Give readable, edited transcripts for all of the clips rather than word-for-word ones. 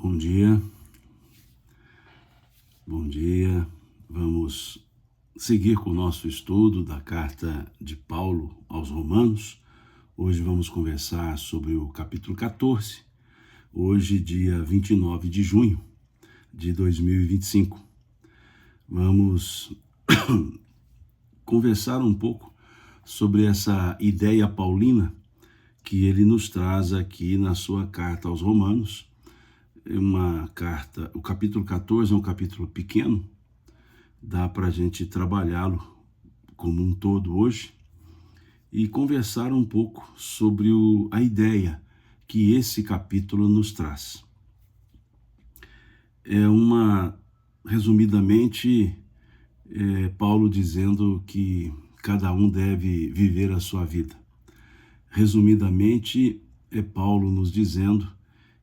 Bom dia, bom dia. Vamos seguir com o nosso estudo da carta de Paulo aos Romanos. Hoje vamos conversar sobre o capítulo 14, hoje dia 29 de junho de 2025. Vamos conversar um pouco sobre essa ideia paulina que ele nos traz aqui na sua carta aos Romanos. Uma carta, o capítulo 14 é um capítulo pequeno, dá para a gente trabalhá-lo como um todo hoje e conversar um pouco sobre a ideia que esse capítulo nos traz. Resumidamente, Paulo dizendo que cada um deve viver a sua vida. Resumidamente, é Paulo nos dizendo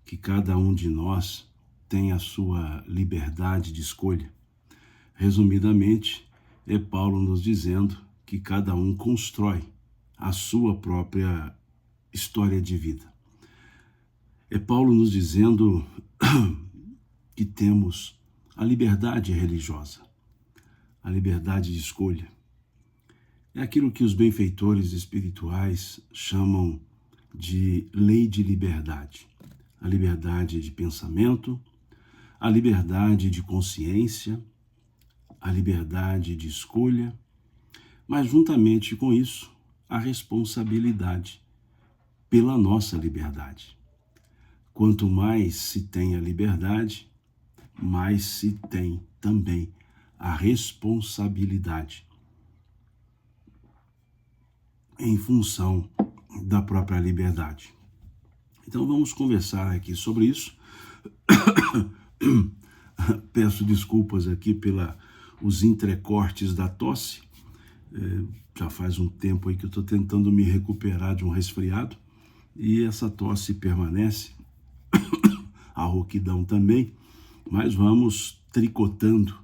que cada um de nós tem a sua liberdade de escolha. Resumidamente, é Paulo nos dizendo que cada um constrói a sua própria história de vida. É Paulo nos dizendo que temos a liberdade religiosa, a liberdade de escolha. É aquilo que os benfeitores espirituais chamam de lei de liberdade. A liberdade de pensamento, a liberdade de consciência, a liberdade de escolha, mas juntamente com isso, a responsabilidade pela nossa liberdade. Quanto mais se tem a liberdade, mais se tem também a responsabilidade em função da própria liberdade. Então vamos conversar aqui sobre isso. Peço desculpas aqui pelos entrecortes da tosse. Já faz um tempo aí que eu estou tentando me recuperar de um resfriado e essa tosse permanece, a rouquidão também, mas vamos tricotando,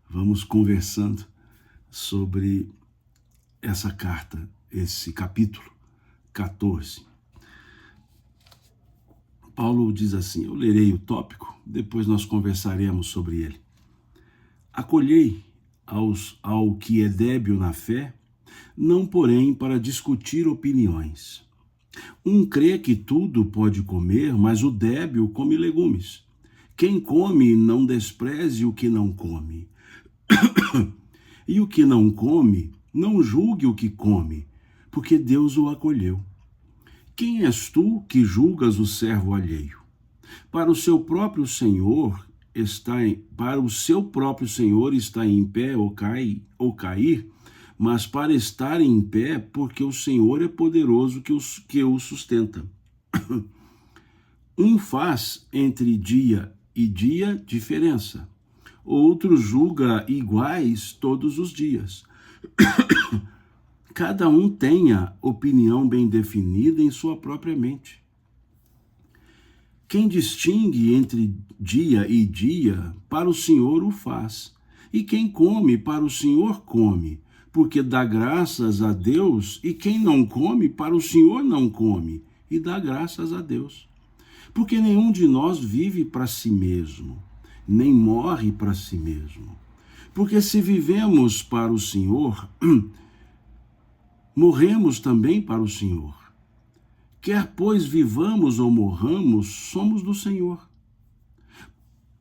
vamos conversando sobre essa carta, esse capítulo 14. Paulo diz assim, eu lerei o tópico, depois nós conversaremos sobre ele. Acolhei ao que é débil na fé, não porém para discutir opiniões. Um crê que tudo pode comer, mas o débil come legumes. Quem come não despreze o que não come. E o que não come, não julgue o que come, porque Deus o acolheu. Quem és tu que julgas o servo alheio? Para o seu próprio Senhor está em pé ou cair, mas para estar em pé, porque o Senhor é poderoso que o sustenta. Um faz entre dia e dia diferença, outro julga iguais todos os dias. Cada um tenha opinião bem definida em sua própria mente. Quem distingue entre dia e dia, para o Senhor o faz. E quem come, para o Senhor come, porque dá graças a Deus. E quem não come, para o Senhor não come, e dá graças a Deus. Porque nenhum de nós vive para si mesmo, nem morre para si mesmo. Porque se vivemos para o Senhor, morremos também para o Senhor. Quer, pois, vivamos ou morramos, somos do Senhor.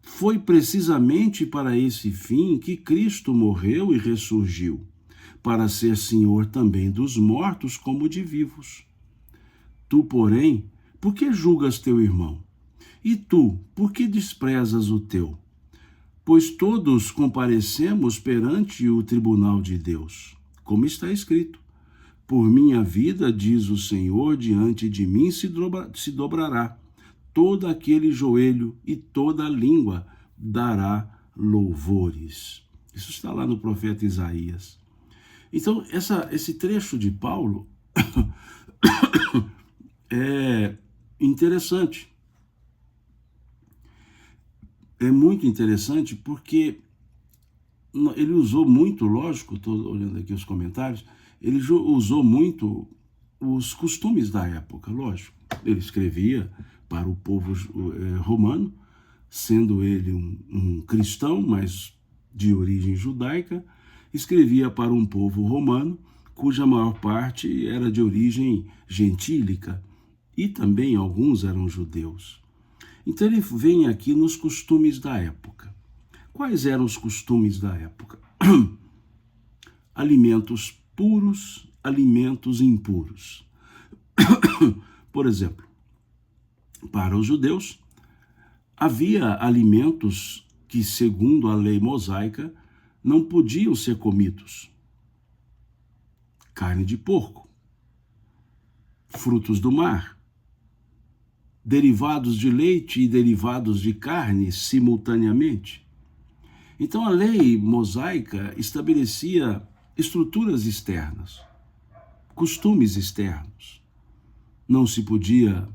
Foi precisamente para esse fim que Cristo morreu e ressurgiu, para ser Senhor também dos mortos como de vivos. Tu, porém, por que julgas teu irmão? E tu, por que desprezas o teu? Pois todos comparecemos perante o tribunal de Deus, como está escrito. Por minha vida, diz o Senhor, diante de mim se dobrará todo aquele joelho e toda língua dará louvores. Isso está lá no profeta Isaías. Então, esse trecho de Paulo é interessante. É muito interessante porque ele usou muito, lógico, estou olhando aqui os comentários, ele usou muito os costumes da época, lógico. Ele escrevia para o povo romano, sendo ele um cristão, mas de origem judaica, escrevia para um povo romano, cuja maior parte era de origem gentílica, e também alguns eram judeus. Então ele vem aqui nos costumes da época. Quais eram os costumes da época? Alimentos puros, alimentos impuros. Por exemplo, para os judeus, havia alimentos que, segundo a lei mosaica, não podiam ser comidos. Carne de porco, frutos do mar, derivados de leite e derivados de carne simultaneamente. Então a lei mosaica estabelecia estruturas externas, costumes externos. Não se podia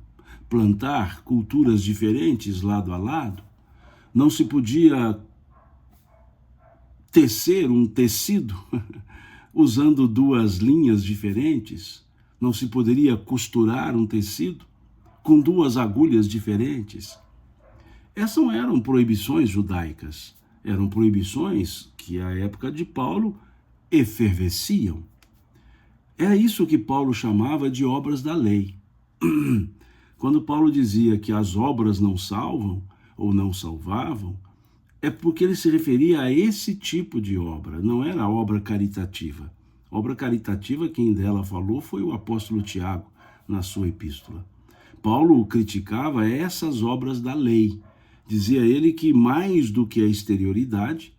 plantar culturas diferentes lado a lado, não se podia tecer um tecido usando duas linhas diferentes, não se poderia costurar um tecido com duas agulhas diferentes. Essas não eram proibições judaicas, eram proibições que, à época de Paulo, efervesciam. Era isso que Paulo chamava de obras da lei. Quando Paulo dizia que as obras não salvam ou não salvavam, é porque ele se referia a esse tipo de obra, não era a obra caritativa. Obra caritativa, quem dela falou foi o apóstolo Tiago, na sua epístola. Paulo criticava essas obras da lei. Dizia ele que mais do que a exterioridade,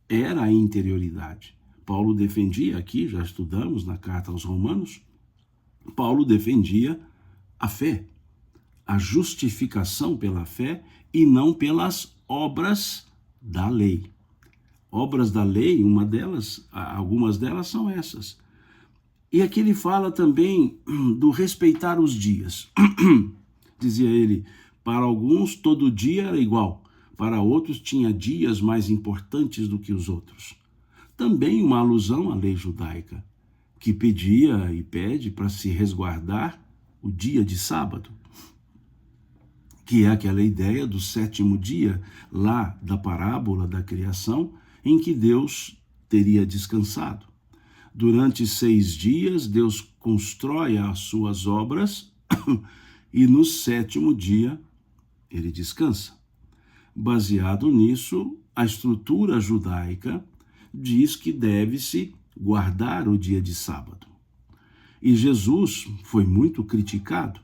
era a interioridade. Paulo defendia aqui, já estudamos na carta aos Romanos, Paulo defendia a fé, a justificação pela fé e não pelas obras da lei. Obras da lei, algumas delas são essas. E aqui ele fala também do respeitar os dias. Dizia ele, para alguns todo dia era igual, para outros tinha dias mais importantes do que os outros. Também uma alusão à lei judaica, que pedia e pede para se resguardar o dia de sábado, que é aquela ideia do sétimo dia, lá da parábola da criação, em que Deus teria descansado. Durante 6 dias, Deus constrói as suas obras e no sétimo dia ele descansa. Baseado nisso, a estrutura judaica diz que deve-se guardar o dia de sábado. E Jesus foi muito criticado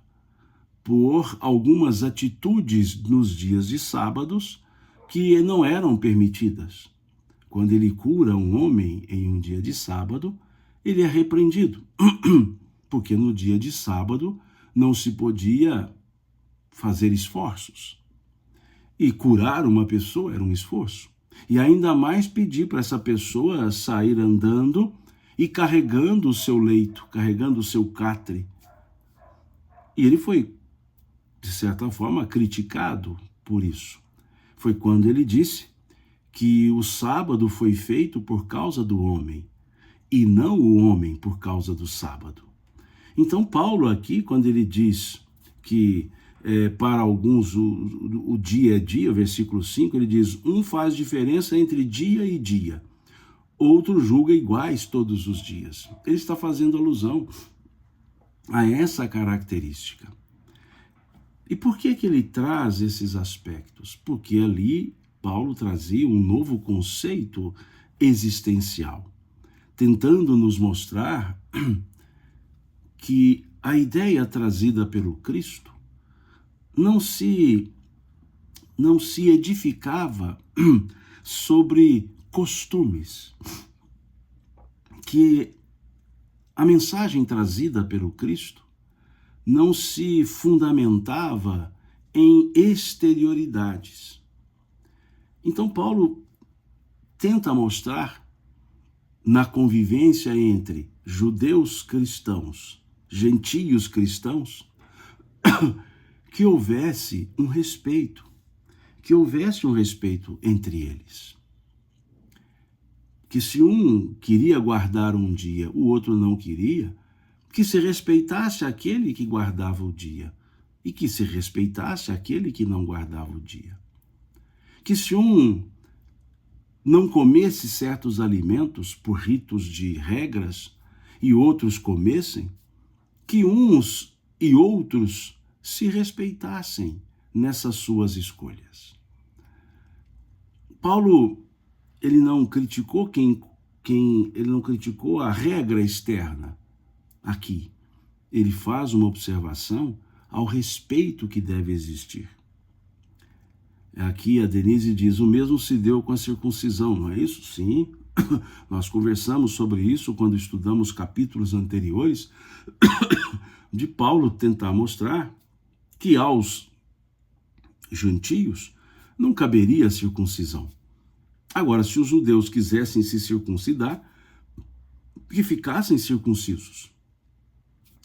por algumas atitudes nos dias de sábados que não eram permitidas. Quando ele cura um homem em um dia de sábado, ele é repreendido, porque no dia de sábado não se podia fazer esforços. E curar uma pessoa era um esforço. E ainda mais pedir para essa pessoa sair andando e carregando o seu leito, carregando o seu catre. E ele foi, de certa forma, criticado por isso. Foi quando ele disse que o sábado foi feito por causa do homem, e não o homem por causa do sábado. Então Paulo aqui, quando ele diz que para alguns o dia é dia, versículo 5, ele diz, um faz diferença entre dia e dia, outro julga iguais todos os dias. Ele está fazendo alusão a essa característica. E por que ele traz esses aspectos? Porque ali Paulo trazia um novo conceito existencial, tentando nos mostrar que a ideia trazida pelo Cristo não se edificava sobre costumes, que a mensagem trazida pelo Cristo não se fundamentava em exterioridades. Então Paulo tenta mostrar na convivência entre judeus cristãos, gentios cristãos, que houvesse um respeito entre eles. Que se um queria guardar um dia, o outro não queria, que se respeitasse aquele que guardava o dia e que se respeitasse aquele que não guardava o dia. que se um não comesse certos alimentos por ritos de regras e outros comessem, que uns e outros se respeitassem nessas suas escolhas. Paulo, ele não criticou ele não criticou a regra externa aqui. Ele faz uma observação ao respeito que deve existir. Aqui a Denise diz, o mesmo se deu com a circuncisão, não é isso? Sim, nós conversamos sobre isso quando estudamos capítulos anteriores de Paulo tentar mostrar que aos gentios não caberia a circuncisão. Agora, se os judeus quisessem se circuncidar, que ficassem circuncisos.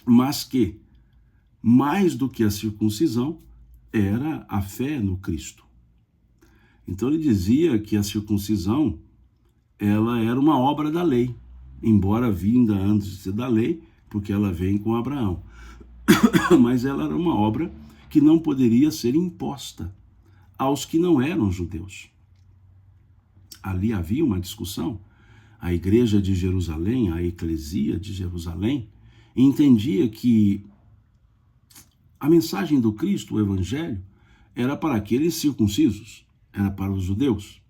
Mas que, mais do que a circuncisão, era a fé no Cristo. Então ele dizia que a circuncisão, ela era uma obra da lei, embora vinda antes de ser da lei, porque ela vem com Abraão. Mas ela era uma obra que não poderia ser imposta aos que não eram judeus. Ali havia uma discussão. A igreja de Jerusalém, a eclesia de Jerusalém, entendia que a mensagem do Cristo, o evangelho, era para aqueles circuncisos, era para os judeus.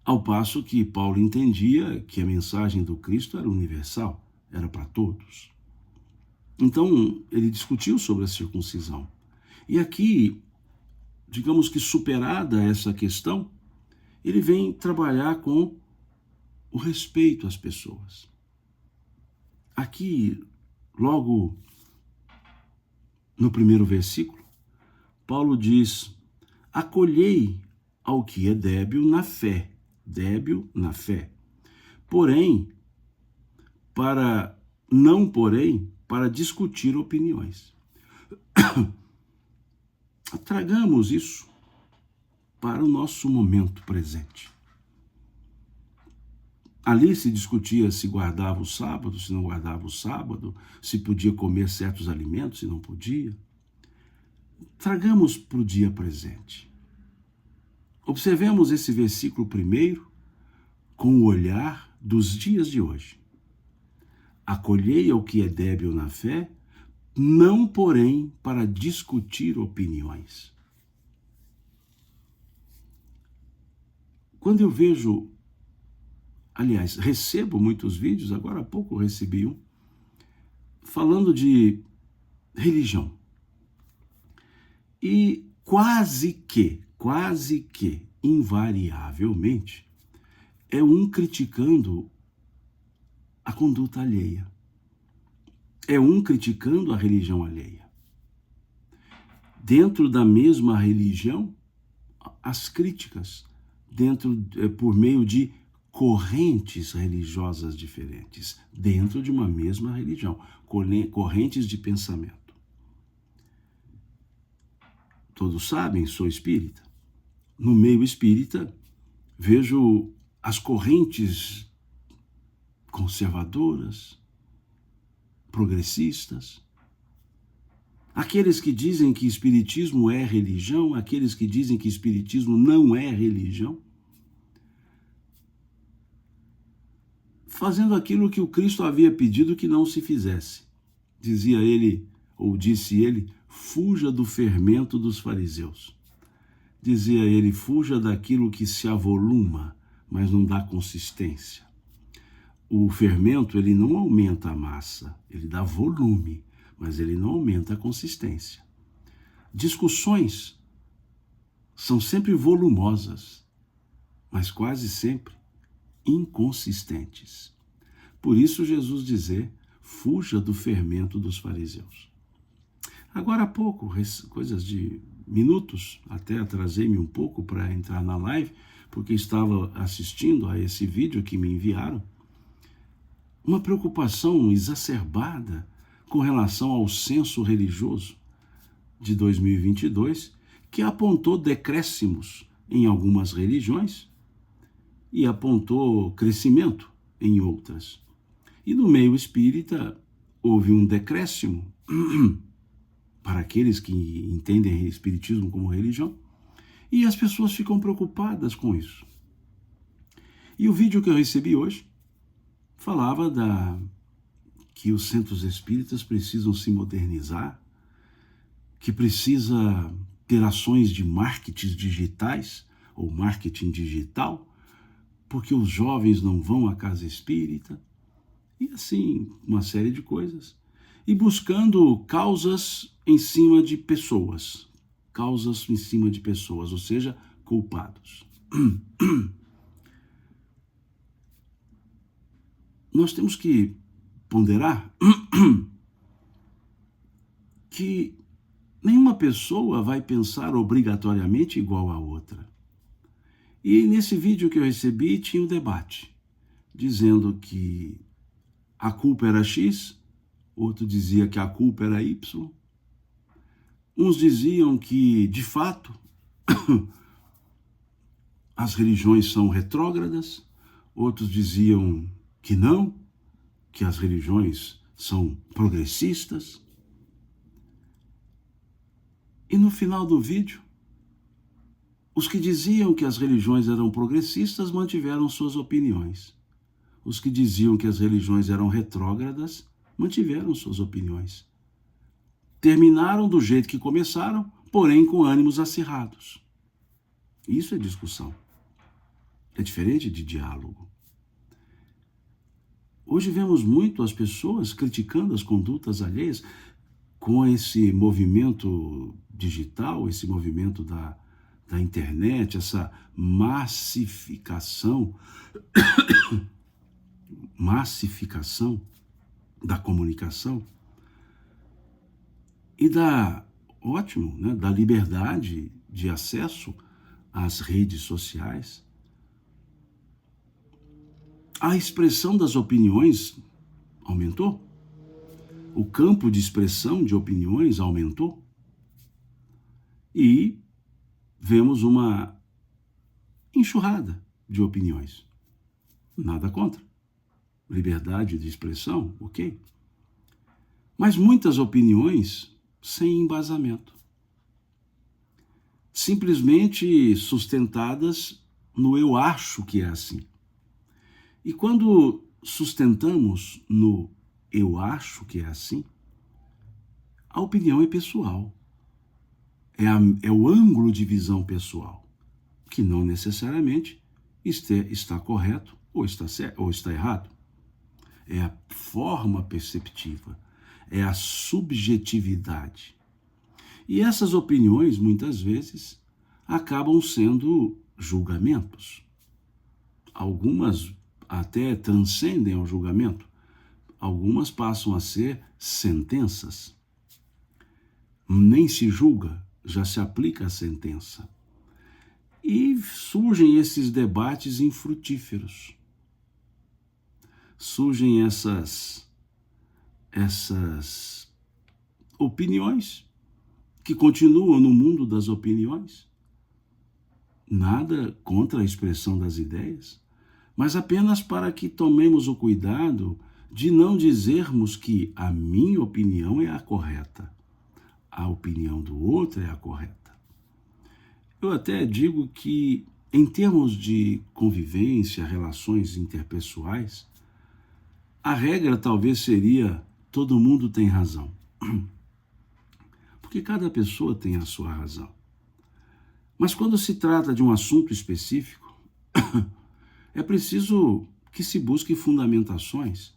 Ao passo que Paulo entendia que a mensagem do Cristo era universal, era para todos. Então, ele discutiu sobre a circuncisão. E aqui, digamos que superada essa questão, ele vem trabalhar com o respeito às pessoas. Aqui, logo no primeiro versículo, Paulo diz, acolhei ao que é débil na fé, porém, para discutir opiniões. Tragamos isso para o nosso momento presente. Ali se discutia se guardava o sábado, se não guardava o sábado, se podia comer certos alimentos, se não podia. Tragamos para o dia presente. Observemos esse versículo primeiro com o olhar dos dias de hoje. Acolhei ao que é débil na fé, não, porém, para discutir opiniões. Quando eu vejo, aliás, recebo muitos vídeos, agora há pouco eu recebi um, falando de religião. E quase que, invariavelmente, é um criticando a conduta alheia. É um criticando a religião alheia. Dentro da mesma religião, as críticas, por meio de correntes religiosas diferentes, dentro de uma mesma religião, correntes de pensamento. Todos sabem, sou espírita. No meio espírita, vejo as correntes conservadoras, progressistas, aqueles que dizem que espiritismo é religião, aqueles que dizem que espiritismo não é religião, fazendo aquilo que o Cristo havia pedido que não se fizesse. Dizia ele, ou disse ele, fuja do fermento dos fariseus. Dizia ele, fuja daquilo que se avoluma, mas não dá consistência. O fermento, ele não aumenta a massa, ele dá volume, mas ele não aumenta a consistência. Discussões são sempre volumosas, mas quase sempre inconsistentes. Por isso Jesus dizer, fuja do fermento dos fariseus. Agora há pouco, coisas de minutos, até atrasei-me um pouco para entrar na live, porque estava assistindo a esse vídeo que me enviaram, uma preocupação exacerbada com relação ao censo religioso de 2022, que apontou decréscimos em algumas religiões e apontou crescimento em outras. E no meio espírita houve um decréscimo para aqueles que entendem o espiritismo como religião, E as pessoas ficam preocupadas com isso. E o vídeo que eu recebi hoje falava que os centros espíritas precisam se modernizar, que precisa ter ações de marketing digitais, ou marketing digital, porque os jovens não vão à casa espírita, e assim, uma série de coisas. E buscando causas em cima de pessoas, ou seja, culpados. Nós temos que ponderar que nenhuma pessoa vai pensar obrigatoriamente igual à outra. E nesse vídeo que eu recebi tinha um debate, dizendo que a culpa era X, outro dizia que a culpa era Y. Uns diziam que, de fato, as religiões são retrógradas, outros diziam que não, que as religiões são progressistas. E no final do vídeo, os que diziam que as religiões eram progressistas mantiveram suas opiniões. Os que diziam que as religiões eram retrógradas mantiveram suas opiniões. Terminaram do jeito que começaram, porém com ânimos acirrados. Isso é discussão. É diferente de diálogo. Hoje vemos muito as pessoas criticando as condutas alheias com esse movimento digital, esse movimento da internet, essa massificação da comunicação e da liberdade de acesso às redes sociais. A expressão das opiniões aumentou. O campo de expressão de opiniões aumentou. E vemos uma enxurrada de opiniões. Nada contra. Liberdade de expressão, ok. Mas muitas opiniões sem embasamento. Simplesmente sustentadas no eu acho que é assim. E quando sustentamos no eu acho que é assim, a opinião é pessoal. É o ângulo de visão pessoal, que não necessariamente está correto ou está errado. É a forma perceptiva, é a subjetividade. E essas opiniões, muitas vezes, acabam sendo julgamentos. Algumas até transcendem ao julgamento. Algumas passam a ser sentenças. Nem se julga, já se aplica a sentença. E surgem esses debates infrutíferos. Surgem essas opiniões que continuam no mundo das opiniões. Nada contra a expressão das ideias, mas apenas para que tomemos o cuidado de não dizermos que a minha opinião é a correta, a opinião do outro é a correta. Eu até digo que, em termos de convivência, relações interpessoais, a regra talvez seria: todo mundo tem razão. Porque cada pessoa tem a sua razão. Mas quando se trata de um assunto específico, é preciso que se busque fundamentações,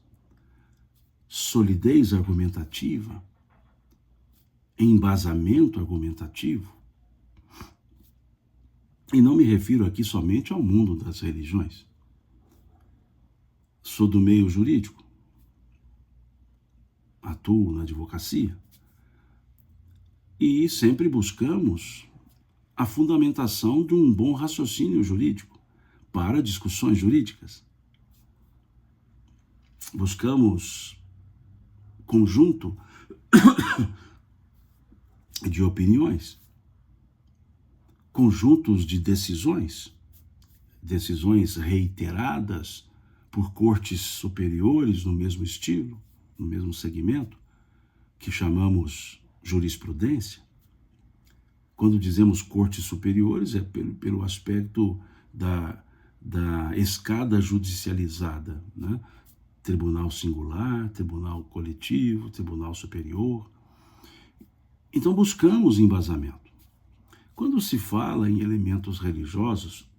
solidez argumentativa, embasamento argumentativo. E não me refiro aqui somente ao mundo das religiões. Sou do meio jurídico, atuo na advocacia e sempre buscamos a fundamentação de um bom raciocínio jurídico para discussões jurídicas. Buscamos conjunto de opiniões, conjuntos de decisões reiteradas por cortes superiores no mesmo estilo, no mesmo segmento, que chamamos jurisprudência, Quando dizemos cortes superiores, é pelo aspecto da escada judicializada, né? Tribunal singular, tribunal coletivo, tribunal superior. Então buscamos embasamento. Quando se fala em elementos religiosos,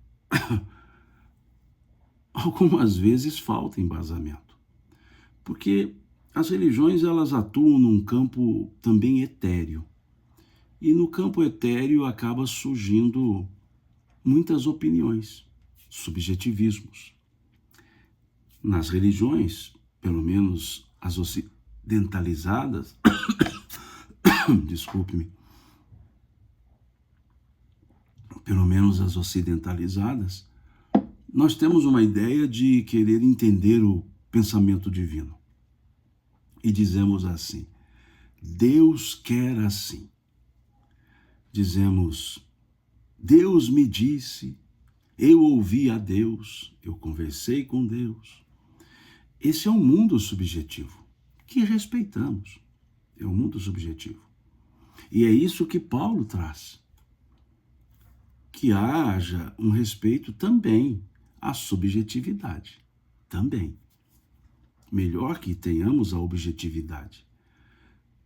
algumas vezes falta embasamento, porque as religiões elas atuam num campo também etéreo, e no campo etéreo acaba surgindo muitas opiniões, subjetivismos. Nas religiões, pelo menos as ocidentalizadas, desculpe-me, pelo menos as ocidentalizadas, nós temos uma ideia de querer entender o pensamento divino. E dizemos assim: Deus quer assim. Dizemos: Deus me disse, eu ouvi a Deus, eu conversei com Deus. Esse é um mundo subjetivo, que respeitamos. É um mundo subjetivo. E é isso que Paulo traz. Que haja um respeito também à subjetividade. Também. Melhor que tenhamos a objetividade.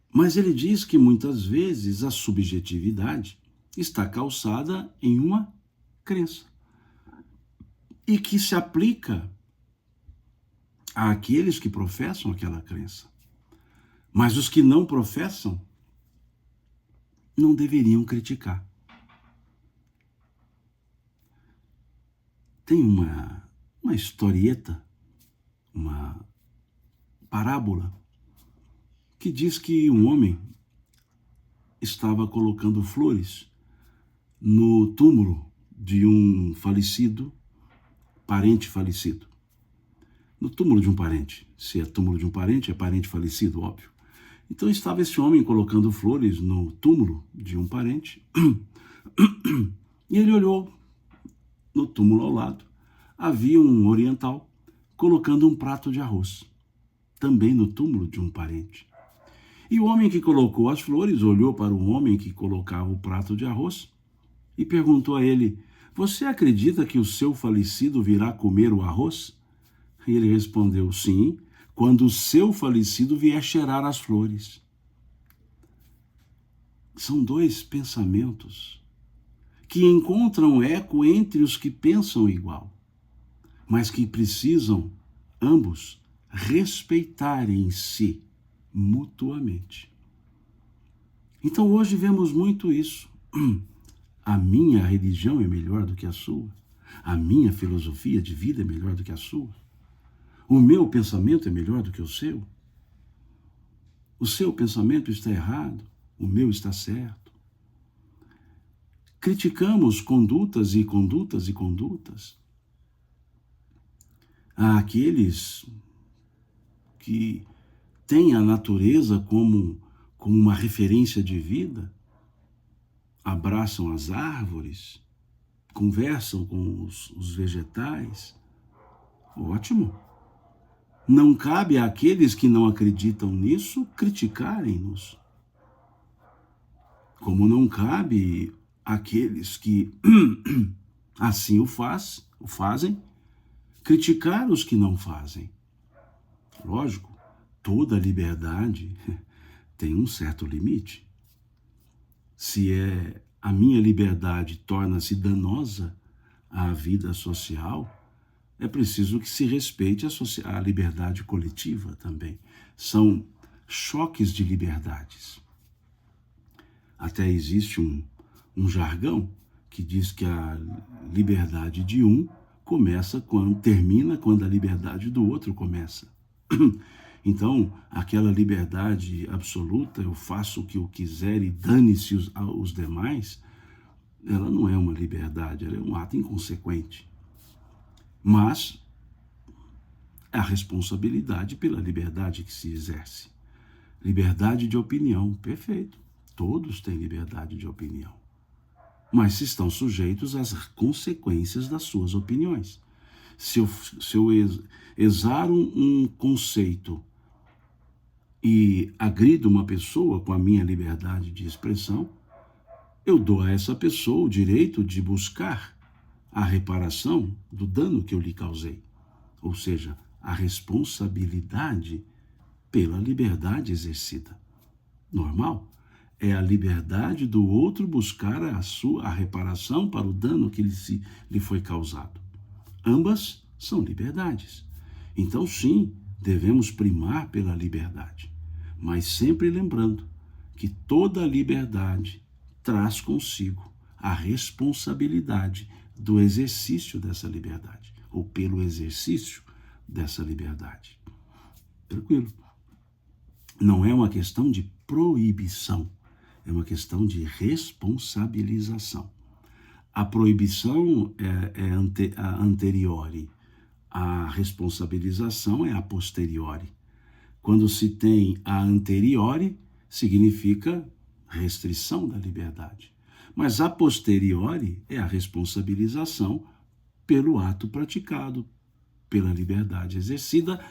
Mas ele diz que muitas vezes a subjetividade está calçada em uma crença. E que se aplica àqueles que professam aquela crença. Mas os que não professam não deveriam criticar. Tem uma historieta, uma parábola, que diz que um homem estava colocando flores no túmulo de um falecido, parente falecido. No túmulo de um parente. Se é túmulo de um parente, é parente falecido, óbvio. Então estava esse homem colocando flores no túmulo de um parente e ele olhou no túmulo ao lado. Havia um oriental colocando um prato de arroz, também no túmulo de um parente. E o homem que colocou as flores olhou para o homem que colocava o prato de arroz e perguntou a ele: você acredita que o seu falecido virá comer o arroz? E ele respondeu: sim, quando o seu falecido vier cheirar as flores. São dois pensamentos que encontram eco entre os que pensam igual, mas que precisam, ambos, respeitarem-se mutuamente. Então hoje vemos muito isso. A minha religião é melhor do que a sua. A minha filosofia de vida é melhor do que a sua. O meu pensamento é melhor do que o seu. O seu pensamento está errado, o meu está certo. Criticamos condutas e condutas e condutas. Há aqueles que têm a natureza como uma referência de vida, abraçam as árvores, conversam com os vegetais. Ótimo. Não cabe àqueles que não acreditam nisso criticarem-nos. Como não cabe àqueles que assim o fazem, criticar os que não fazem. Lógico, toda liberdade tem um certo limite. Se a minha liberdade torna-se danosa à vida social, é preciso que se respeite a liberdade coletiva também. São choques de liberdades. Até existe um jargão que diz que a liberdade de um termina quando a liberdade do outro começa. Então, aquela liberdade absoluta, eu faço o que eu quiser e dane-se os demais, ela não é uma liberdade, ela é um ato inconsequente. Mas é a responsabilidade pela liberdade que se exerce. Liberdade de opinião, perfeito. Todos têm liberdade de opinião. Mas estão sujeitos às consequências das suas opiniões. Se eu exaro um conceito e agrido uma pessoa com a minha liberdade de expressão, eu dou a essa pessoa o direito de buscar a reparação do dano que eu lhe causei. Ou seja, a responsabilidade pela liberdade exercida. Normal? É a liberdade do outro buscar a reparação para o dano que lhe foi causado. Ambas são liberdades. Então, sim, devemos primar pela liberdade, mas sempre lembrando que toda liberdade traz consigo a responsabilidade do exercício dessa liberdade, ou pelo exercício dessa liberdade. Tranquilo. Não é uma questão de proibição, é uma questão de responsabilização. A proibição é a anteriori, a responsabilização é a posteriori. Quando se tem a anteriori, significa restrição da liberdade. Mas a posteriori é a responsabilização pelo ato praticado, pela liberdade exercida,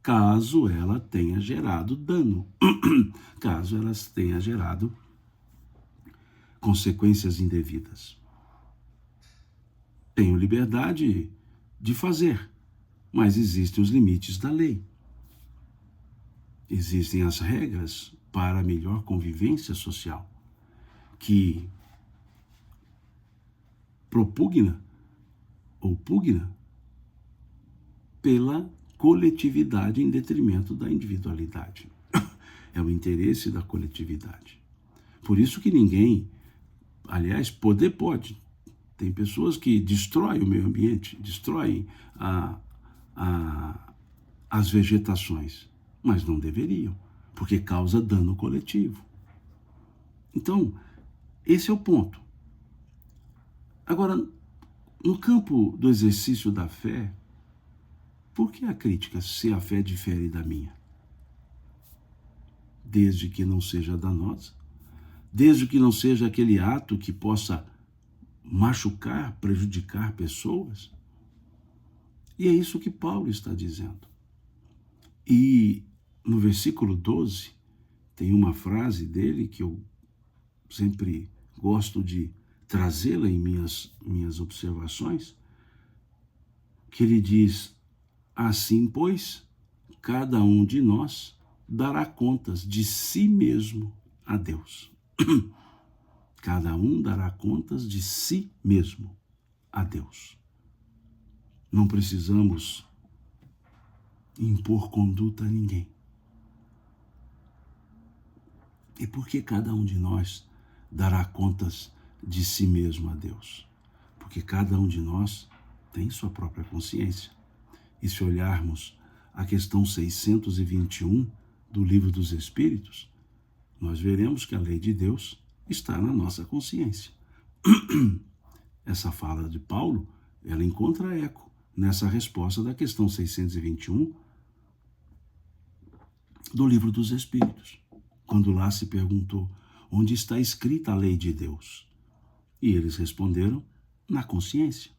caso ela tenha gerado dano, caso ela tenha gerado consequências indevidas. Tenho liberdade de fazer, mas existem os limites da lei. Existem as regras para a melhor convivência social, que propugna ou pugna pela coletividade em detrimento da individualidade. É o interesse da coletividade. Por isso que ninguém, aliás, poder pode. Tem pessoas que destroem o meio ambiente, destroem as vegetações, mas não deveriam, porque causa dano coletivo. Então, esse é o ponto. Agora, no campo do exercício da fé, por que a crítica se a fé difere da minha? Desde que não seja danosa, desde que não seja aquele ato que possa machucar, prejudicar pessoas. E é isso que Paulo está dizendo. E no versículo 12, tem uma frase dele que eu sempre gosto de trazê-la em minhas observações, que ele diz: assim, pois, cada um de nós dará contas de si mesmo a Deus. Cada um dará contas de si mesmo a Deus. Não precisamos impor conduta a ninguém. E por que cada um de nós dará contas de si mesmo a Deus? Porque cada um de nós tem sua própria consciência. E se olharmos a questão 621 do Livro dos Espíritos, nós veremos que a lei de Deus está na nossa consciência. Essa fala de Paulo, ela encontra eco nessa resposta da questão 621 do Livro dos Espíritos, quando lá se perguntou onde está escrita a lei de Deus. E eles responderam: na consciência.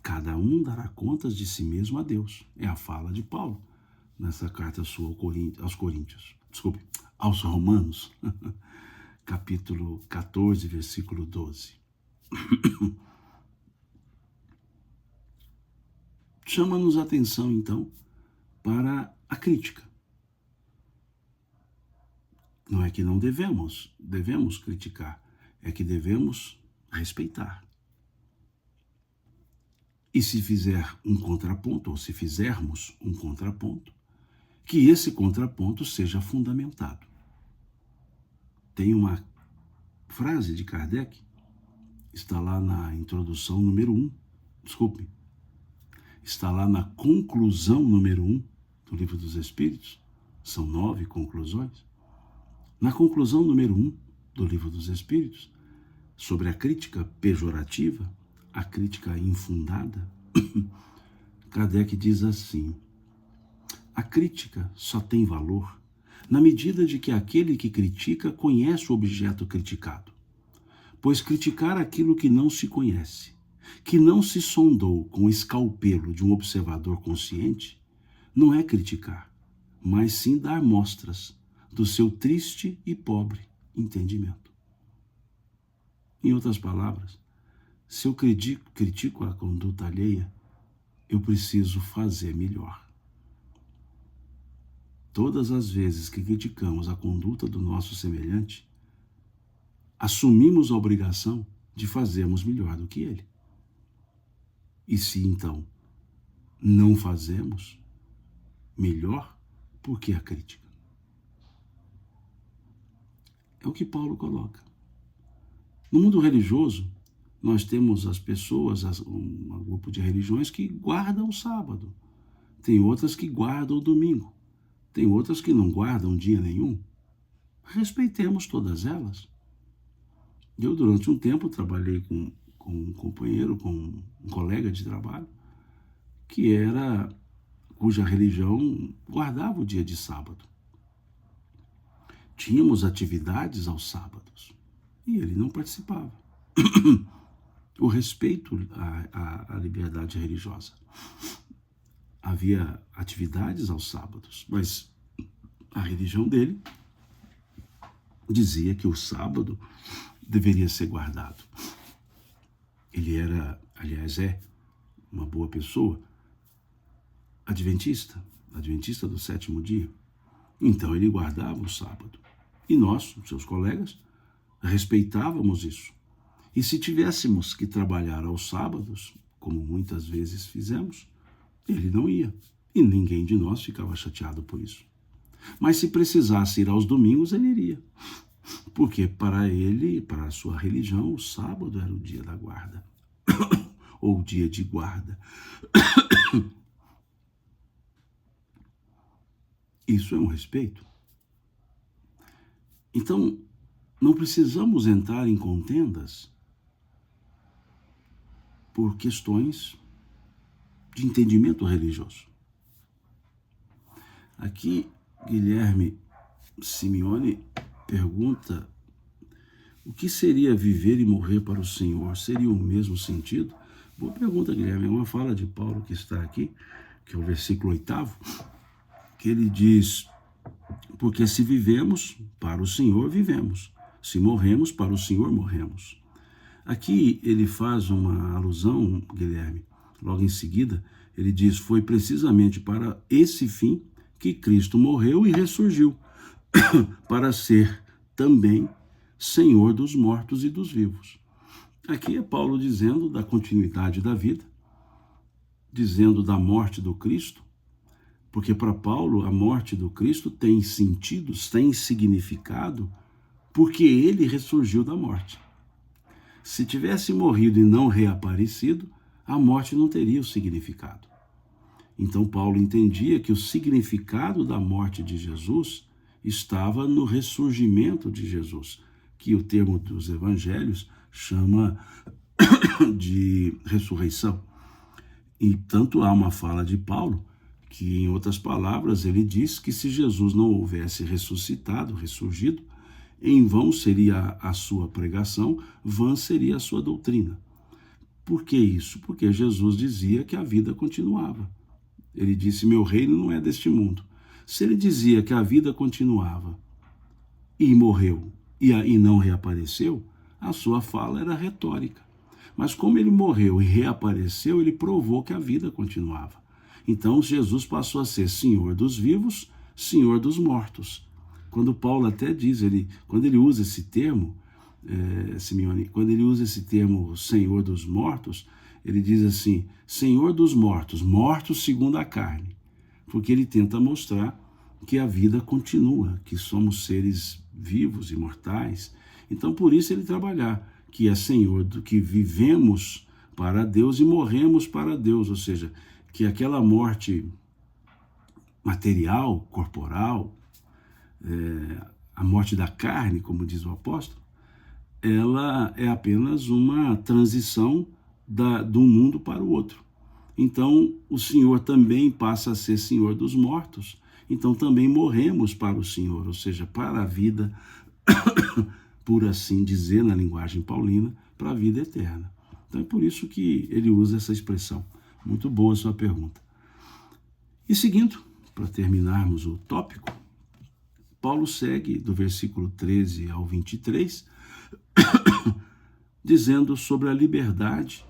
Cada um dará contas de si mesmo a Deus. É a fala de Paulo nessa carta sua aos Coríntios. Desculpe, aos Romanos, capítulo 14, versículo 12. Chama-nos a atenção, então, para a crítica. Não é que não devemos criticar, é que devemos respeitar. E se fizer um contraponto, ou se fizermos um contraponto, que esse contraponto seja fundamentado. Tem uma frase de Kardec, está lá na introdução número 1, está lá na conclusão número 1 do Livro dos Espíritos, são 9 conclusões. Na conclusão número 1 do Livro dos Espíritos, sobre a crítica pejorativa, a crítica infundada, Kardec diz assim: a crítica só tem valor na medida de que aquele que critica conhece o objeto criticado. Pois criticar aquilo que não se conhece, que não se sondou com o escalpelo de um observador consciente, não é criticar, mas sim dar mostras do seu triste e pobre entendimento. Em outras palavras, se eu critico a conduta alheia, eu preciso fazer melhor. Todas as vezes que criticamos a conduta do nosso semelhante, assumimos a obrigação de fazermos melhor do que ele. E se então não fazemos melhor, por que a crítica? É o que Paulo coloca. No mundo religioso, nós temos as pessoas, um grupo de religiões que guardam o sábado. Tem outras que guardam o domingo. Tem outras que não guardam dia nenhum. Respeitemos todas elas. Eu, durante um tempo, trabalhei com um companheiro, com um colega de trabalho, cuja religião guardava o dia de sábado. Tínhamos atividades aos sábados e ele não participava. O respeito à liberdade religiosa. Havia atividades aos sábados, mas a religião dele dizia que o sábado deveria ser guardado. Ele era, aliás, uma boa pessoa, adventista do sétimo dia. Então ele guardava o sábado. E nós, seus colegas, respeitávamos isso. E se tivéssemos que trabalhar aos sábados, como muitas vezes fizemos, ele não ia. E ninguém de nós ficava chateado por isso. Mas se precisasse ir aos domingos, ele iria. Porque para ele, para a sua religião, o sábado era o dia da guarda. Ou o dia de guarda. Isso é um respeito. Então, não precisamos entrar em contendas por questões de entendimento religioso. Aqui, Guilherme Simeone pergunta: o que seria viver e morrer para o Senhor? Seria o mesmo sentido? Boa pergunta, Guilherme. É uma fala de Paulo que está aqui, que é o versículo 8º, que ele diz: porque se vivemos, para o Senhor vivemos. Se morremos, para o Senhor morremos. Aqui ele faz uma alusão, Guilherme, logo em seguida, ele diz: foi precisamente para esse fim que Cristo morreu e ressurgiu, para ser também Senhor dos mortos e dos vivos. Aqui é Paulo dizendo da continuidade da vida, dizendo da morte do Cristo, porque para Paulo a morte do Cristo tem sentido, tem significado, porque ele ressurgiu da morte. Se tivesse morrido e não reaparecido, a morte não teria o significado. Então Paulo entendia que o significado da morte de Jesus estava no ressurgimento de Jesus, que o termo dos evangelhos chama de ressurreição. E tanto há uma fala de Paulo que, em outras palavras, ele diz que se Jesus não houvesse ressurgido, em vão seria a sua pregação, vã seria a sua doutrina. Por que isso? Porque Jesus dizia que a vida continuava. Ele disse: meu reino não é deste mundo. Se ele dizia que a vida continuava e morreu e não reapareceu, a sua fala era retórica. Mas como ele morreu e reapareceu, ele provou que a vida continuava. Então Jesus passou a ser Senhor dos vivos, Senhor dos mortos. Quando Paulo até diz, quando ele usa esse termo, Simeone, quando ele usa esse termo Senhor dos mortos, ele diz assim: Senhor dos mortos, mortos segundo a carne. Porque ele tenta mostrar que a vida continua, que somos seres vivos, imortais. Então, por isso ele trabalhar, que é Senhor, do que vivemos para Deus e morremos para Deus, ou seja, que aquela morte material, corporal, a morte da carne, como diz o apóstolo, ela é apenas uma transição de um mundo para o outro. Então, o Senhor também passa a ser Senhor dos mortos. Então, também morremos para o Senhor, ou seja, para a vida, por assim dizer, na linguagem paulina, para a vida eterna. Então, é por isso que ele usa essa expressão. Muito boa a sua pergunta. E seguindo, para terminarmos o tópico, Paulo segue do versículo 13 ao 23, dizendo sobre a liberdade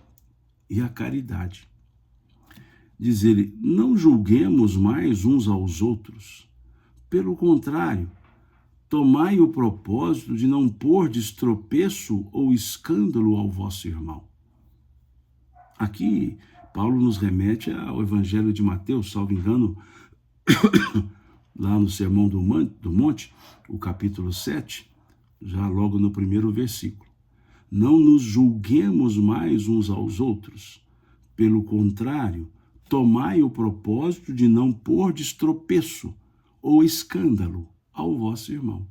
e a caridade. Diz ele: não julguemos mais uns aos outros. Pelo contrário, tomai o propósito de não pôr tropeço ou escândalo ao vosso irmão. Aqui, Paulo nos remete ao Evangelho de Mateus, salvo engano, lá no Sermão do Monte, o capítulo 7, já logo no primeiro versículo. Não nos julguemos mais uns aos outros. Pelo contrário, tomai o propósito de não pôr tropeço ou escândalo ao vosso irmão.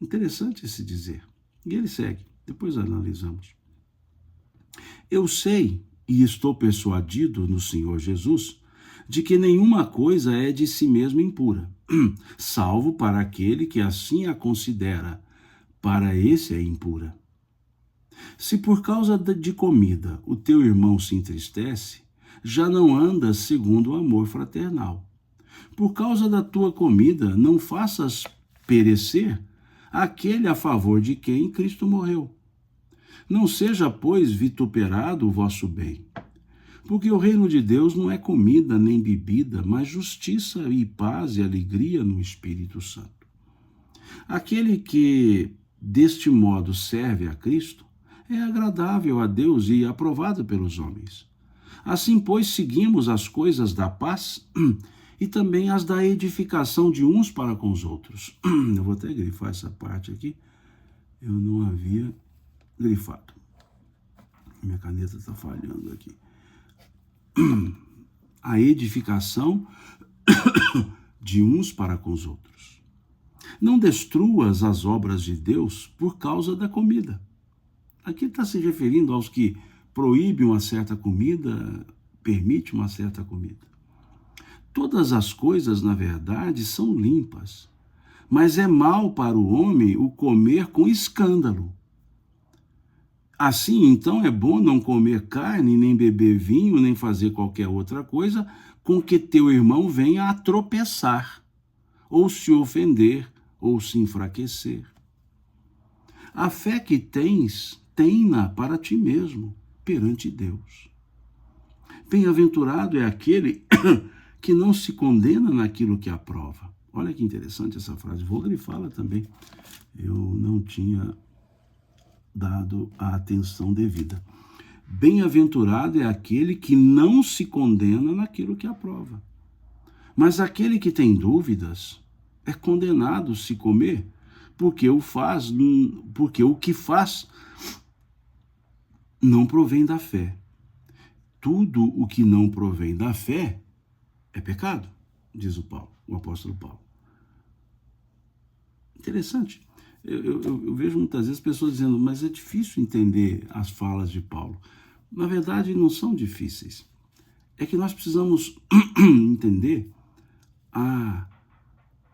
Interessante esse dizer. E ele segue, depois analisamos. Eu sei e estou persuadido no Senhor Jesus de que nenhuma coisa é de si mesma impura, salvo para aquele que assim a considera. Para esse é impura. Se por causa de comida o teu irmão se entristece, já não andas segundo o amor fraternal. Por causa da tua comida, não faças perecer aquele a favor de quem Cristo morreu. Não seja, pois, vituperado o vosso bem, porque o reino de Deus não é comida nem bebida, mas justiça e paz e alegria no Espírito Santo. Aquele que deste modo serve a Cristo é agradável a Deus e aprovado pelos homens. Assim, pois, seguimos as coisas da paz e também as da edificação de uns para com os outros. Eu vou até grifar essa parte aqui. Eu não havia grifado. Minha caneta está falhando aqui. A edificação de uns para com os outros. Não destruas as obras de Deus por causa da comida. Aqui está se referindo aos que proíbe uma certa comida, permite uma certa comida. Todas as coisas, na verdade, são limpas, mas é mal para o homem o comer com escândalo. Assim, então, é bom não comer carne, nem beber vinho, nem fazer qualquer outra coisa com que teu irmão venha a tropeçar, ou se ofender, ou se enfraquecer. A fé que tens, tem-na para ti mesmo, perante Deus. Bem-aventurado é aquele que não se condena naquilo que aprova. Olha que interessante essa frase, vou grifá-la também. Eu não tinha dado a atenção devida. Bem-aventurado é aquele que não se condena naquilo que aprova. Mas aquele que tem dúvidas é condenado se comer, porque o que faz não provém da fé. Tudo o que não provém da fé é pecado, diz o apóstolo Paulo. Interessante. Eu vejo muitas vezes pessoas dizendo, mas é difícil entender as falas de Paulo. Na verdade, não são difíceis. É que nós precisamos entender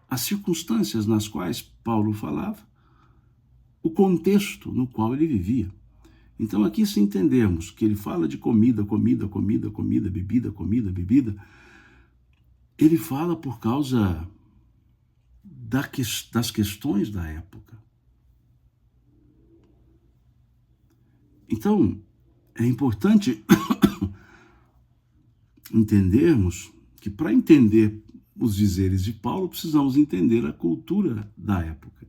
as circunstâncias nas quais Paulo falava, o contexto no qual ele vivia. Então, aqui, se entendermos que ele fala de comida, bebida, ele fala por causa das questões da época. Então, é importante entendermos que, para entender os dizeres de Paulo, precisamos entender a cultura da época.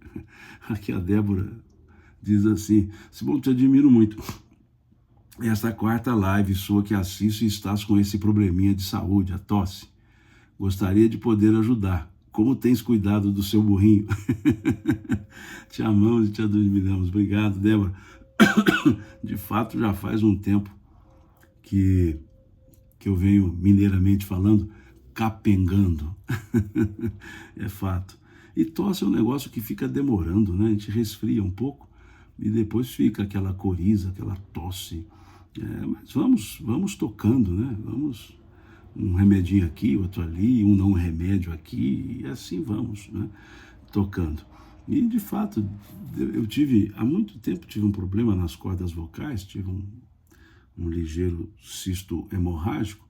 Aqui a Débora diz assim: Simão, te admiro muito. Esta quarta live sua que assisto e estás com esse probleminha de saúde, a tosse. Gostaria de poder ajudar. Como tens cuidado do seu burrinho? Te amamos e te admiramos. Obrigado, Débora. De fato, já faz um tempo que eu venho, mineiramente falando, capengando. É fato. E tosse é um negócio que fica demorando, né? A gente resfria um pouco e depois fica aquela coriza, aquela tosse. Mas vamos tocando, né? Vamos, um remedinho aqui, outro ali, um não remédio aqui, e assim vamos, né? Tocando. E, de fato, há muito tempo tive um problema nas cordas vocais, tive um ligeiro cisto hemorrágico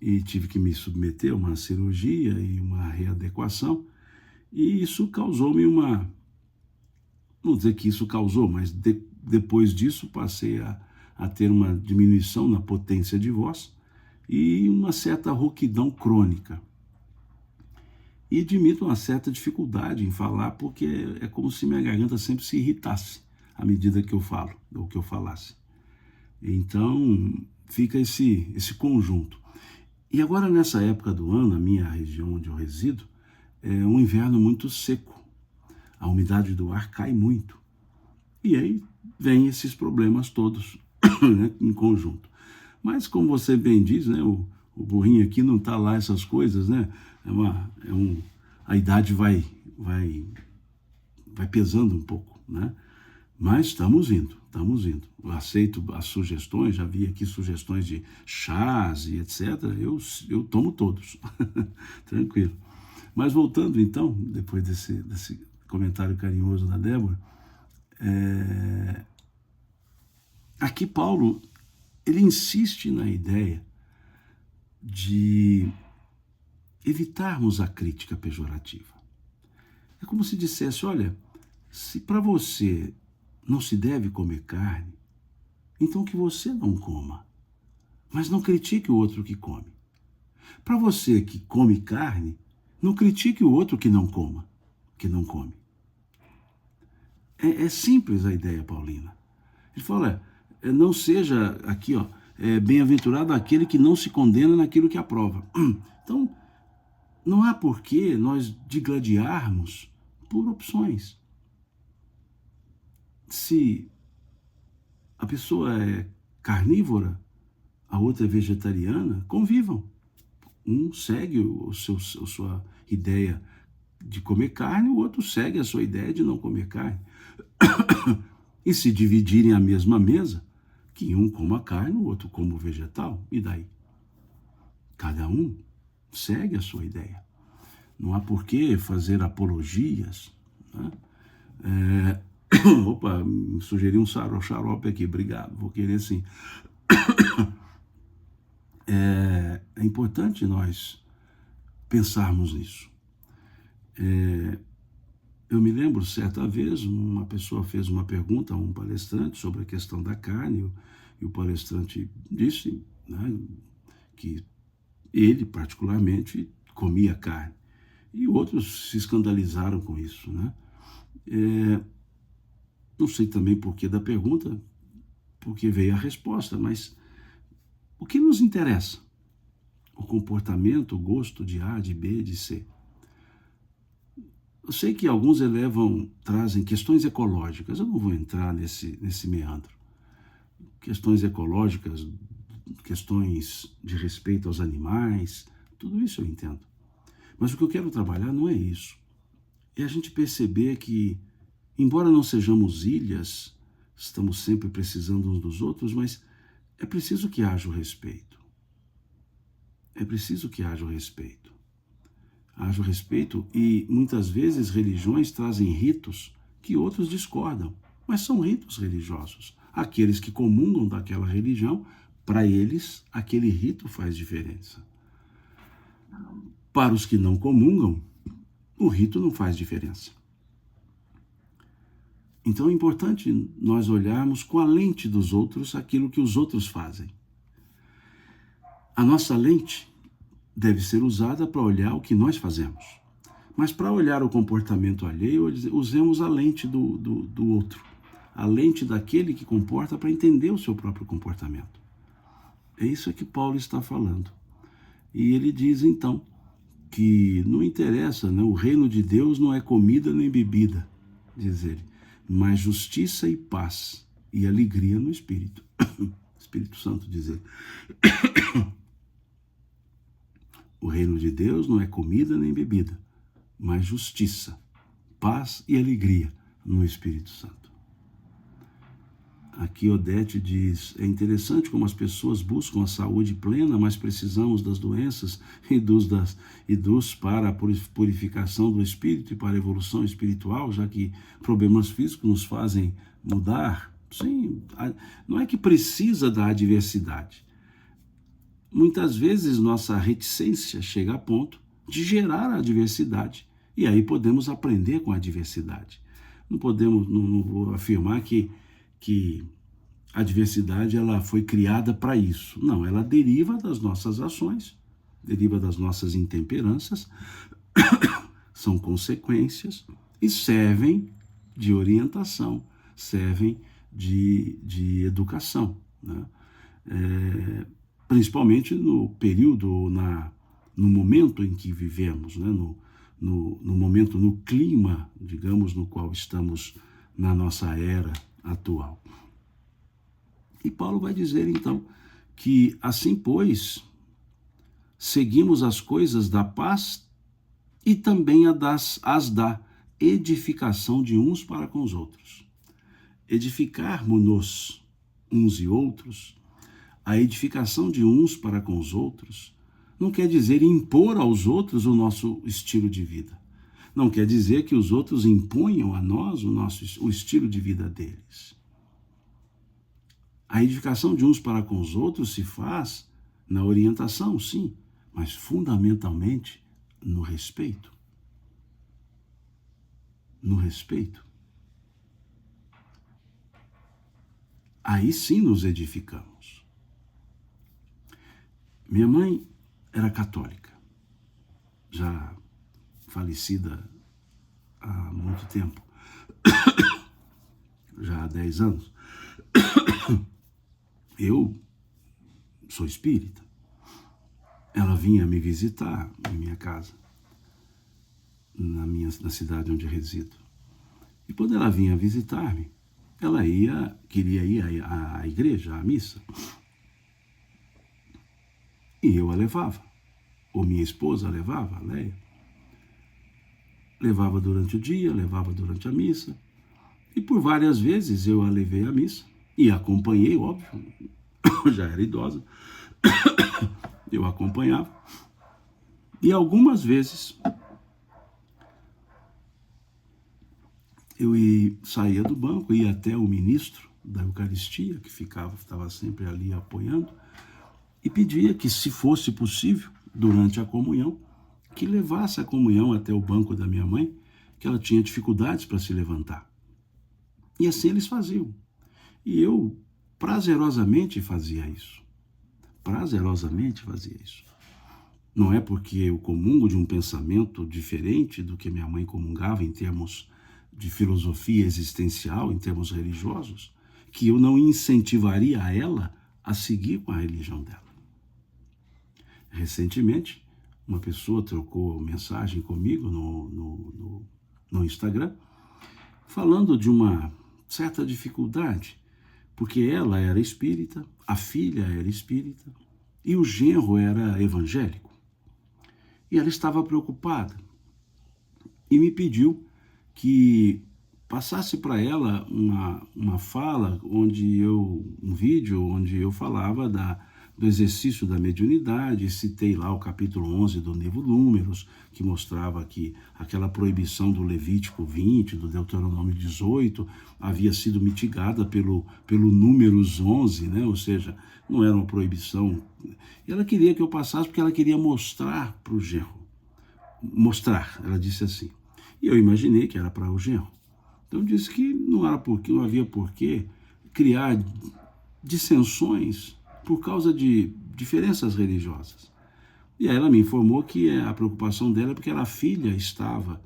e tive que me submeter a uma cirurgia e uma readequação, e isso causou-me Não dizer que isso causou, mas depois disso passei a ter uma diminuição na potência de voz e uma certa rouquidão crônica. E admito uma certa dificuldade em falar, porque é como se minha garganta sempre se irritasse à medida que eu falo, ou que eu falasse. Então, fica esse conjunto. E agora, nessa época do ano, a minha região onde eu resido, é um inverno muito seco. A umidade do ar cai muito. E aí vem esses problemas todos, né, em conjunto. Mas, como você bem diz, né, o burrinho aqui não está lá essas coisas, né? A idade vai pesando um pouco, né? Mas estamos indo. Eu aceito as sugestões, já vi aqui sugestões de chás e etc. Eu tomo todos, tranquilo. Mas voltando então, depois desse comentário carinhoso da Débora, aqui Paulo, ele insiste na ideia de evitarmos a crítica pejorativa. É como se dissesse, olha, se para você não se deve comer carne, então que você não coma, mas não critique o outro que come. Para você que come carne, não critique o outro que não come. É simples a ideia paulina. Ele fala, não seja aqui, bem-aventurado aquele que não se condena naquilo que aprova. Então, não há por que nós digladiarmos por opções. Se a pessoa é carnívora, a outra é vegetariana, convivam. Um segue a sua ideia de comer carne, o outro segue a sua ideia de não comer carne. E se dividirem a mesma mesa, que um coma carne, o outro coma o vegetal, e daí? Cada um segue a sua ideia. Não há por que fazer apologias, né? Opa, me sugeri um xarope aqui, obrigado, vou querer sim. É importante nós pensarmos nisso. Eu me lembro, certa vez, uma pessoa fez uma pergunta a um palestrante sobre a questão da carne, e o palestrante disse, né, que ele, particularmente, comia carne. E outros se escandalizaram com isso, né? Não sei também por que da pergunta, porque veio a resposta, mas o que nos interessa? O comportamento, o gosto de A, de B, de C. Eu sei que alguns trazem questões ecológicas, eu não vou entrar nesse meandro. Questões ecológicas, questões de respeito aos animais, tudo isso eu entendo. Mas o que eu quero trabalhar não é isso. É a gente perceber que, embora não sejamos ilhas, estamos sempre precisando uns dos outros, mas é preciso que haja o respeito. É preciso que haja o respeito. Haja o respeito, e muitas vezes religiões trazem ritos que outros discordam, mas são ritos religiosos. Aqueles que comungam daquela religião, para eles, aquele rito faz diferença. Para os que não comungam, o rito não faz diferença. Então é importante nós olharmos com a lente dos outros aquilo que os outros fazem. A nossa lente deve ser usada para olhar o que nós fazemos. Mas para olhar o comportamento alheio, usemos a lente do outro. A lente daquele que comporta, para entender o seu próprio comportamento. É isso que Paulo está falando. E ele diz, então, que não interessa, né? O reino de Deus não é comida nem bebida, diz ele, mas justiça e paz e alegria no Espírito. Espírito Santo, diz ele. O reino de Deus não é comida nem bebida, mas justiça, paz e alegria no Espírito Santo. Aqui Odete diz, é interessante como as pessoas buscam a saúde plena, mas precisamos das doenças e dos para a purificação do espírito e para a evolução espiritual, já que problemas físicos nos fazem mudar. Sim, não é que precisa da adversidade. Muitas vezes nossa reticência chega a ponto de gerar a adversidade, e aí podemos aprender com a adversidade. Não podemos, não vou afirmar que a diversidade ela foi criada para isso. Não, ela deriva das nossas ações, deriva das nossas intemperanças, são consequências e servem de orientação, servem de educação, né? Principalmente no período, no momento em que vivemos, né? No momento, no clima, digamos, no qual estamos na nossa era atual. E Paulo vai dizer, então, que assim, pois, seguimos as coisas da paz e também as da edificação de uns para com os outros. Edificarmos-nos uns e outros, a edificação de uns para com os outros, não quer dizer impor aos outros o nosso estilo de vida. Não quer dizer que os outros imponham a nós o estilo de vida deles. A edificação de uns para com os outros se faz na orientação, sim, mas fundamentalmente no respeito. No respeito. Aí sim nos edificamos. Minha mãe era católica, já falecida há muito tempo, já há 10 anos. Eu sou espírita. Ela vinha me visitar em minha casa, na cidade onde resido. E quando ela vinha visitar-me, ela queria ir à igreja, à missa. E eu a levava. Ou minha esposa a levava, a Leia. Levava durante o dia, levava durante a missa. E por várias vezes eu a levei à missa. E acompanhei, óbvio, já era idosa. Eu acompanhava. E algumas vezes eu saía do banco, ia até o ministro da Eucaristia, que estava sempre ali apoiando, e pedia que, se fosse possível, durante a comunhão, que levasse a comunhão até o banco da minha mãe, que ela tinha dificuldades para se levantar. E assim eles faziam. E eu prazerosamente fazia isso. Prazerosamente fazia isso. Não é porque eu comungo de um pensamento diferente do que minha mãe comungava em termos de filosofia existencial, em termos religiosos, que eu não incentivaria a ela a seguir com a religião dela. Recentemente, uma pessoa trocou mensagem comigo no Instagram, falando de uma certa dificuldade, porque ela era espírita, a filha era espírita e o genro era evangélico. E ela estava preocupada e me pediu que passasse para ela uma fala, um vídeo onde eu falava do exercício da mediunidade, citei lá o capítulo 11 do Livro Números, que mostrava que aquela proibição do Levítico 20, do Deuteronômio 18, havia sido mitigada pelo Números 11, né? Ou seja, não era uma proibição. E ela queria que eu passasse porque ela queria mostrar para o genro. Mostrar, ela disse assim. E eu imaginei que era para o genro. Então eu disse que não havia por que criar dissensões por causa de diferenças religiosas. E aí ela me informou que a preocupação dela é porque a filha estava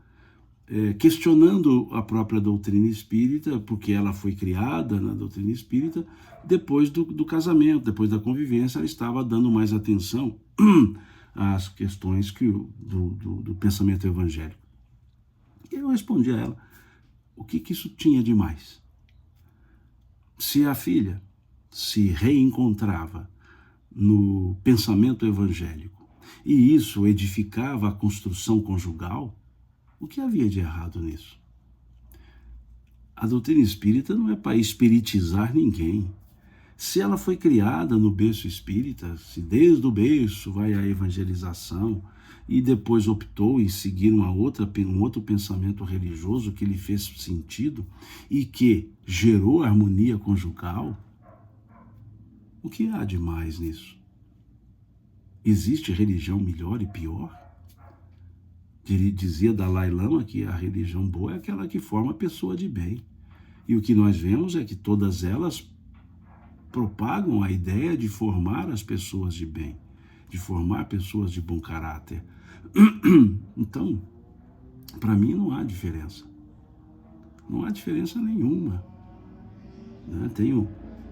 questionando a própria doutrina espírita, porque ela foi criada na doutrina espírita, depois do casamento, depois da convivência, ela estava dando mais atenção às questões do pensamento evangélico. E eu respondi a ela, o que isso tinha de mais? Se a filha se reencontrava no pensamento evangélico e isso edificava a construção conjugal, o que havia de errado nisso? A doutrina espírita não é para espiritizar ninguém. Se ela foi criada no berço espírita, se desde o berço vai a evangelização e depois optou em seguir um outro pensamento religioso que lhe fez sentido e que gerou harmonia conjugal, o que há de mais nisso? Existe religião melhor e pior? Dizia Dalai Lama que a religião boa é aquela que forma a pessoa de bem. E o que nós vemos é que todas elas propagam a ideia de formar as pessoas de bem, de formar pessoas de bom caráter. Então, para mim não há diferença. Não há diferença nenhuma. Né?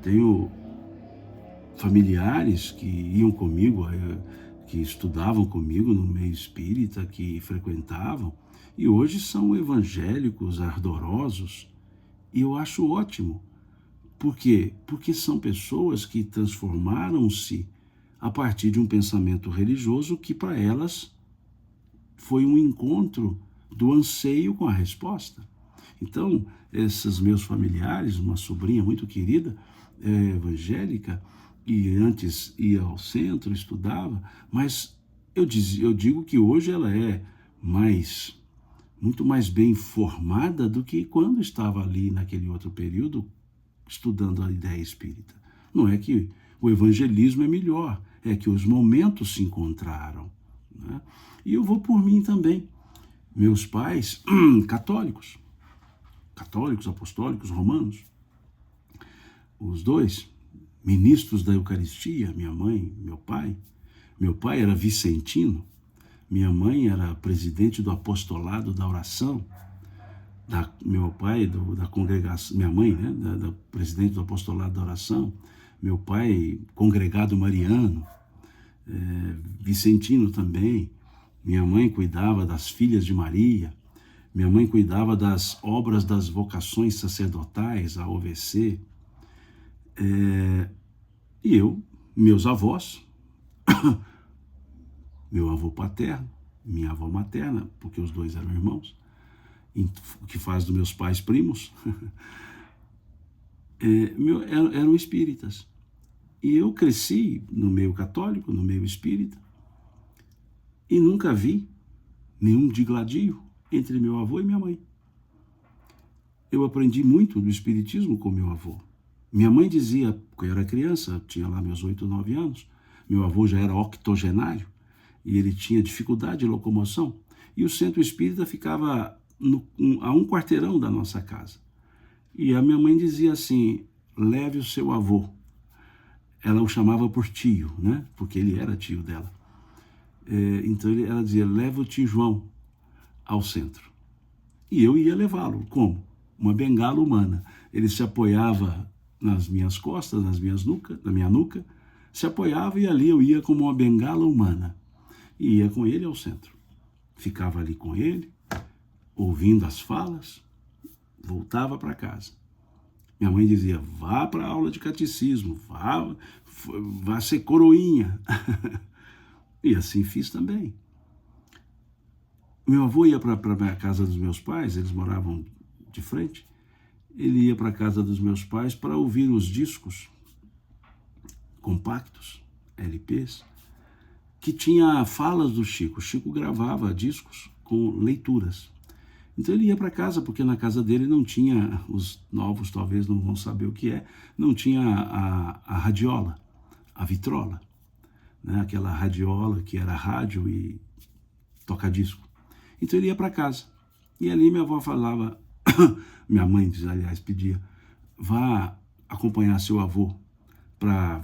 Tenho familiares que iam comigo, que estudavam comigo no meio espírita, que frequentavam, e hoje são evangélicos ardorosos, e eu acho ótimo. Por quê? Porque são pessoas que transformaram-se a partir de um pensamento religioso que para elas foi um encontro do anseio com a resposta. Então, esses meus familiares, uma sobrinha muito querida, evangélica, e antes ia ao centro, estudava, mas eu digo que hoje ela é muito mais bem formada do que quando estava ali naquele outro período estudando a ideia espírita. Não é que o evangelismo é melhor, é que os momentos se encontraram. Né? E eu vou por mim também. Meus pais, católicos apostólicos, romanos, os dois, ministros da Eucaristia, minha mãe, meu pai. Meu pai era vicentino, minha mãe era presidente do apostolado da oração, meu pai da congregação, minha mãe, né, da presidente do apostolado da oração, meu pai congregado mariano, vicentino também. Minha mãe cuidava das filhas de Maria, minha mãe cuidava das obras das vocações sacerdotais, a OVC, e meus avós, meu avô paterno, minha avó materna, porque os dois eram irmãos, o que faz dos meus pais primos, eram espíritas. E eu cresci no meio católico, no meio espírita, e nunca vi nenhum digladio entre meu avô e minha mãe. Eu aprendi muito do espiritismo com meu avô. Minha mãe dizia, porque eu era criança, tinha lá meus 8, 9 anos, meu avô já era octogenário, e ele tinha dificuldade de locomoção, e o centro espírita ficava a um quarteirão da nossa casa. E a minha mãe dizia assim, leve o seu avô. Ela o chamava por tio, né? Porque ele era tio dela. Então ela dizia, leva o tio João ao centro. E eu ia levá-lo. Como? Uma bengala humana. Ele se apoiava nas minhas costas, na minha nuca, se apoiava e ali eu ia como uma bengala humana. E ia com ele ao centro. Ficava ali com ele, ouvindo as falas, voltava para casa. Minha mãe dizia, vá para a aula de catecismo, vá ser coroinha. E assim fiz também. Meu avô ia para a casa dos meus pais, eles moravam de frente, ele ia para a casa dos meus pais para ouvir os discos compactos, LPs, que tinha falas do Chico. O Chico gravava discos com leituras. Então ele ia para casa, porque na casa dele não tinha, os novos talvez não vão saber o que é, não tinha a radiola, a vitrola, né? Aquela radiola que era rádio e toca-disco. Então ele ia para casa. E ali minha avó falava, minha mãe, aliás, pedia, vá acompanhar seu avô para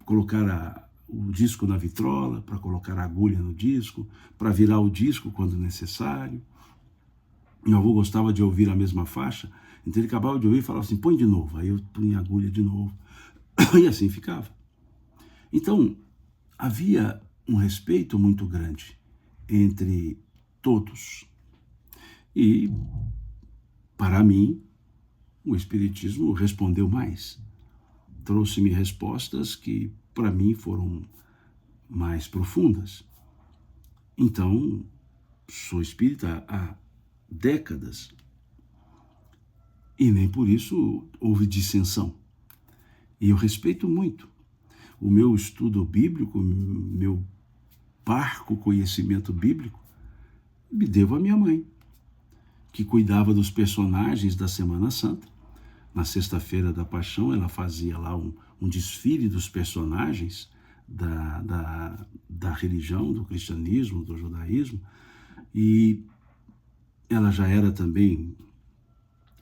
colocar o disco na vitrola, para colocar a agulha no disco, para virar o disco quando necessário. Meu avô gostava de ouvir a mesma faixa, então ele acabava de ouvir e falava assim, põe de novo. Aí eu punha a agulha de novo. E assim ficava. Então, havia um respeito muito grande entre todos. E, para mim, o Espiritismo respondeu mais. Trouxe-me respostas que, para mim, foram mais profundas. Então, sou espírita há décadas. E nem por isso houve dissensão. E eu respeito muito. O meu estudo bíblico, meu parco conhecimento bíblico, me devo à minha mãe, que cuidava dos personagens da Semana Santa. Na sexta-feira da Paixão, ela fazia lá um desfile dos personagens da religião, do cristianismo, do judaísmo, E ela já era também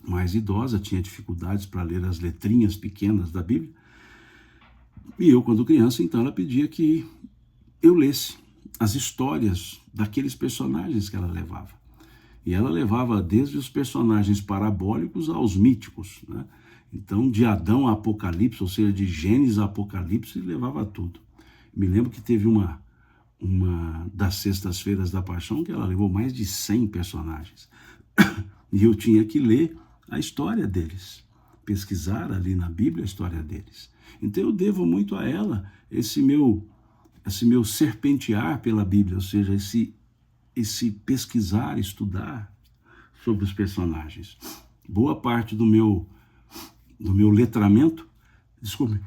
mais idosa, tinha dificuldades para ler as letrinhas pequenas da Bíblia. E eu, quando criança, então, ela pedia que eu lesse as histórias daqueles personagens que ela levava. E ela levava desde os personagens parabólicos aos míticos, né? Então, de Adão a Apocalipse, ou seja, de Gênesis a Apocalipse, levava tudo. Me lembro que teve uma das sextas-feiras da Paixão que ela levou mais de 100 personagens. E eu tinha que ler a história deles, pesquisar ali na Bíblia a história deles. Então eu devo muito a ela esse meu serpentear pela Bíblia, ou seja, esse pesquisar, estudar sobre os personagens. Boa parte do meu letramento, desculpe,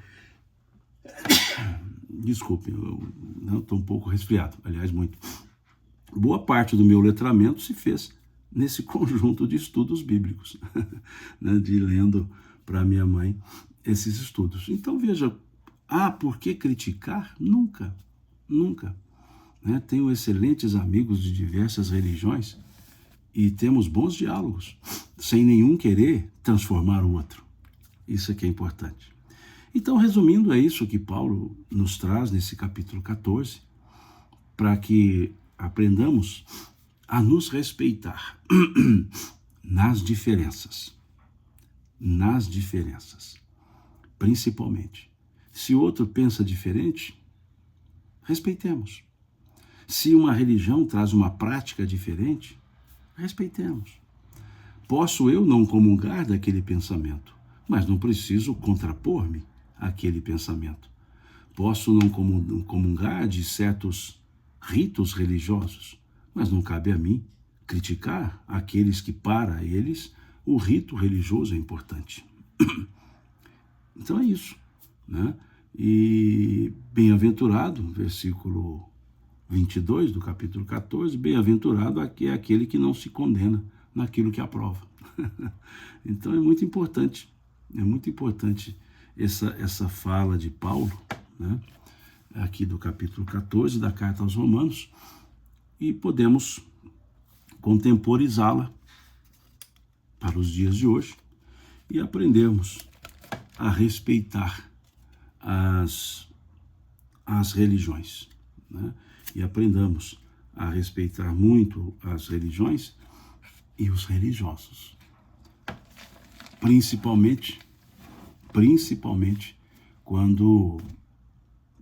eu estou um pouco resfriado, aliás, muito. Boa parte do meu letramento se fez nesse conjunto de estudos bíblicos, né, de lendo para minha mãe esses estudos. Então, veja, por que criticar? Nunca, nunca. Né? Tenho excelentes amigos de diversas religiões e temos bons diálogos, sem nenhum querer transformar o outro. Isso é que é importante. Então, resumindo, é isso que Paulo nos traz nesse capítulo 14, para que aprendamos a nos respeitar nas diferenças, principalmente. Se o outro pensa diferente, respeitemos. Se uma religião traz uma prática diferente, respeitemos. Posso eu não comungar daquele pensamento, mas não preciso contrapor-me àquele pensamento. Posso não comungar de certos ritos religiosos, mas não cabe a mim criticar aqueles que, para eles, o rito religioso é importante. Então é isso, né? E bem-aventurado, versículo 22 do capítulo 14, bem-aventurado é aquele que não se condena naquilo que aprova. Então é muito importante essa fala de Paulo, né? Aqui do capítulo 14 da carta aos Romanos, e podemos contemporizá-la para os dias de hoje e aprendermos a respeitar as religiões, né? E aprendamos a respeitar muito as religiões e os religiosos, principalmente quando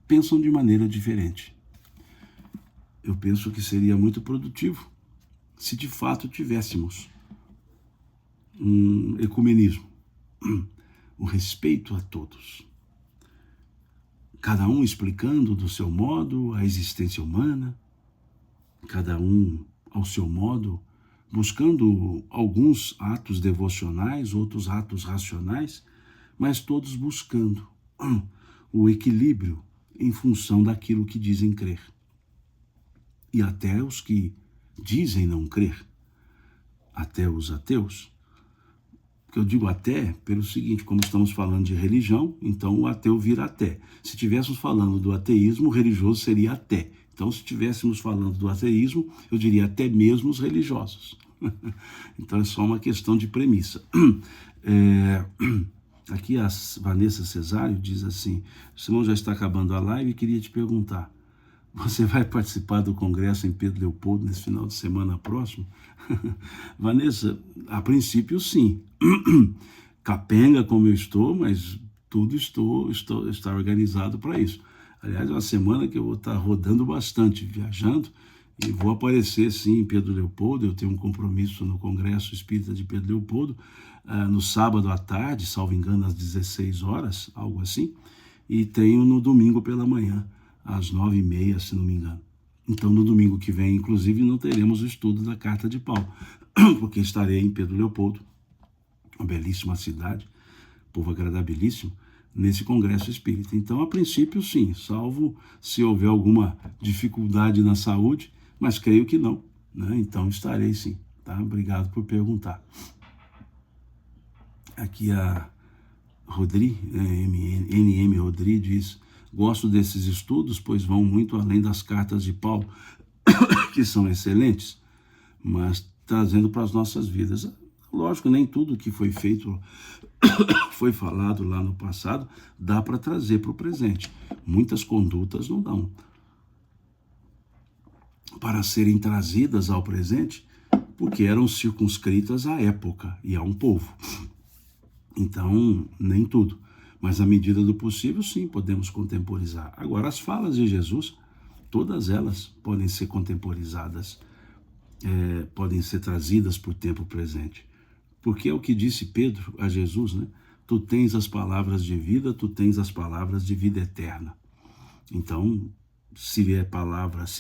pensam de maneira diferente. Eu penso que seria muito produtivo se de fato tivéssemos um ecumenismo, o respeito a todos, cada um explicando do seu modo a existência humana, cada um ao seu modo, buscando alguns atos devocionais, outros atos racionais, mas todos buscando o equilíbrio em função daquilo que dizem crer. E até os que dizem não crer, até os ateus. Eu digo até pelo seguinte, como estamos falando de religião, então o ateu vira até. Se estivéssemos falando do ateísmo, o religioso seria até. Então, se estivéssemos falando do ateísmo, eu diria até mesmo os religiosos. Então, é só uma questão de premissa. Aqui a Vanessa Cesário diz assim: Simão, já está acabando a live e queria te perguntar, você vai participar do congresso em Pedro Leopoldo nesse final de semana próximo? Vanessa, a princípio sim. Capenga como eu estou, mas tudo está organizado para isso. Aliás, é uma semana que eu vou estar rodando bastante, viajando, e vou aparecer sim em Pedro Leopoldo. Eu tenho um compromisso no Congresso Espírita de Pedro Leopoldo, no sábado à tarde, salvo engano, às 16 horas, algo assim, e tenho no domingo pela manhã, às 9h30, se não me engano. Então, no domingo que vem, inclusive, não teremos o estudo da Carta de Paulo, porque estarei em Pedro Leopoldo, uma belíssima cidade, povo agradabilíssimo, nesse congresso espírita. Então, a princípio, sim, salvo se houver alguma dificuldade na saúde, mas creio que não, né? Então, estarei sim, tá? Obrigado por perguntar. Aqui a Rodri, NM Rodri, diz: gosto desses estudos, pois vão muito além das cartas de Paulo, que são excelentes. mas trazendo para as nossas vidas. Lógico, nem tudo que foi feito, foi falado lá no passado, dá para trazer para o presente. Muitas condutas não dão para serem trazidas ao presente, porque eram circunscritas à época e a um povo. Então, nem tudo. Mas, à medida do possível, sim, podemos contemporizar. Agora, as falas de Jesus, todas elas podem ser contemporizadas, podem ser trazidas para o tempo presente. Porque é o que disse Pedro a Jesus, né? Tu tens as palavras de vida, tu tens as palavras de vida eterna. Então, se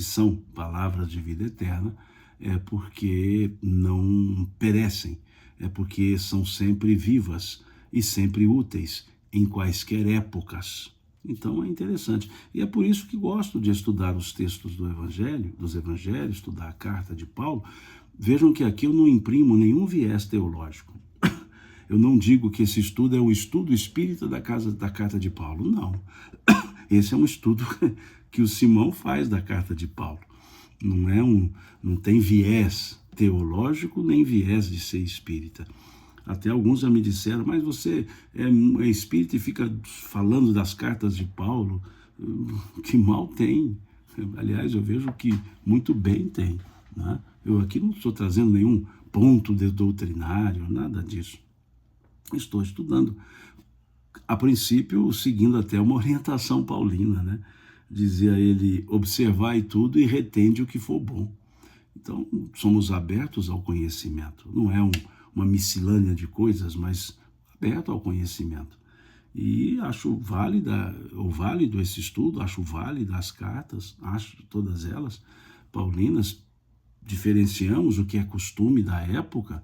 são palavras de vida eterna, é porque não perecem, é porque são sempre vivas e sempre úteis em quaisquer épocas. Então é interessante. E é por isso que gosto de estudar os textos dos evangelhos, estudar a carta de Paulo. Vejam que aqui eu não imprimo nenhum viés teológico. Eu não digo que esse estudo é o estudo espírita da carta de Paulo. Não. Esse é um estudo que o Simão faz da carta de Paulo. Não tem viés teológico nem viés de ser espírita. Até alguns já me disseram, mas você é espírita e fica falando das cartas de Paulo. Que mal tem. Aliás, eu vejo que muito bem tem. Né? Eu aqui não estou trazendo nenhum ponto doutrinário, nada disso. Estou estudando, a princípio, seguindo até uma orientação paulina, né? Dizia ele, observai tudo e retende o que for bom. Então, somos abertos ao conhecimento. Não é uma miscelânea de coisas, mas aberto ao conhecimento. E acho válido esse estudo, acho válido as cartas, acho todas elas paulinas. Diferenciamos o que é costume da época,